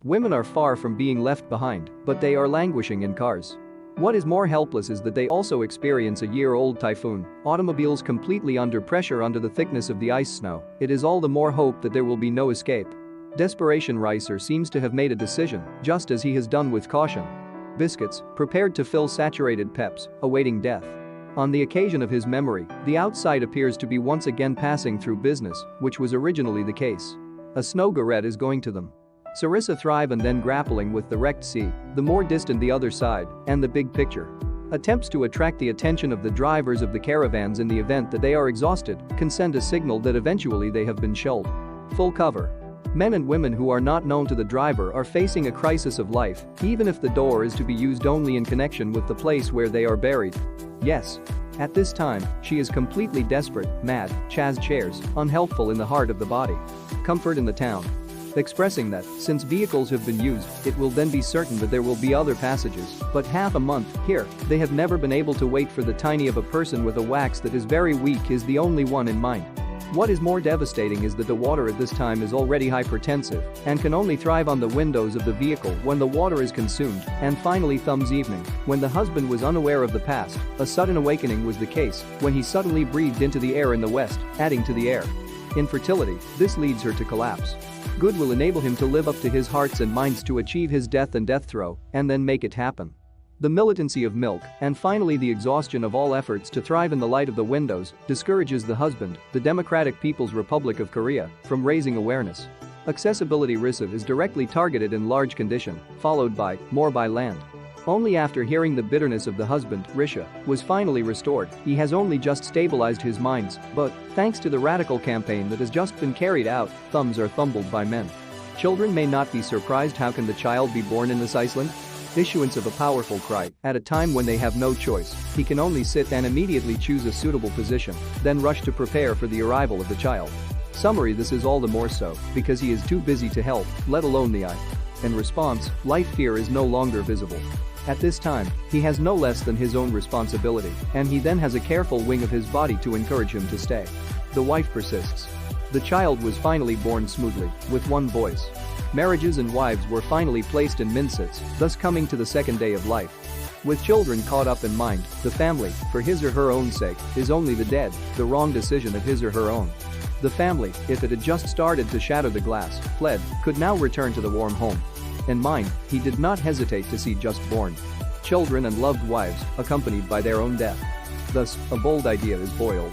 Women are far from being left behind, but they are languishing in cars. What is more helpless is that they also experience a year-old typhoon, automobiles completely under pressure under the thickness of the ice snow. It is all the more hope that there will be no escape. Desperation Reiser seems to have made a decision, just as he has done with caution. Biscuits, prepared to fill saturated peps, awaiting death. On the occasion of his memory, the outside appears to be once again passing through business, which was originally the case. A snow garret is going to them. Sarissa thrive and then grappling with the wrecked sea, the more distant the other side, and the big picture. Attempts to attract the attention of the drivers of the caravans in the event that they are exhausted can send a signal that eventually they have been shelled. Full cover. Men and women who are not known to the driver are facing a crisis of life, even if the door is to be used only in connection with the place where they are buried. Yes. At this time, she is completely desperate, mad, Chaz chairs, unhelpful in the heart of the body. Comfort in the town. Expressing that, since vehicles have been used, it will then be certain that there will be other passages, but half a month, here, they have never been able to wait for the tiny of a person with a wax that is very weak is the only one in mind. What is more devastating is that the water at this time is already hypertensive and can only thrive on the windows of the vehicle when the water is consumed, and finally Thumb's evening, when the husband was unaware of the past, a sudden awakening was the case when he suddenly breathed into the air in the west, adding to the air. Infertility, this leads her to collapse. Good will enable him to live up to his hearts and minds to achieve his death and death throw, and then make it happen. The militancy of milk, and finally the exhaustion of all efforts to thrive in the light of the windows, discourages the husband, the Democratic People's Republic of Korea, from raising awareness. Accessibility Rissav is directly targeted in large condition, followed by more by land. Only after hearing the bitterness of the husband, Risha, was finally restored. He has only just stabilized his minds, but, thanks to the radical campaign that has just been carried out, thumbs are thumbled by men. Children may not be surprised. How can the child be born in this Iceland? Issuance of a powerful cry, at a time when they have no choice, he can only sit and immediately choose a suitable position, then rush to prepare for the arrival of the child. Summary: this is all the more so, because he is too busy to help, let alone the eye. In response, life fear is no longer visible. At this time, he has no less than his own responsibility, and he then has a careful wing of his body to encourage him to stay. The wife persists. The child was finally born smoothly, with one voice. Marriages and wives were finally placed in minsits, thus coming to the second day of life. With children caught up in mind, the family, for his or her own sake, is only the dead, the wrong decision of his or her own. The family, if it had just started to shatter the glass, fled, could now return to the warm home. In mind, he did not hesitate to see just born children and loved wives, accompanied by their own death. Thus, a bold idea is boiled.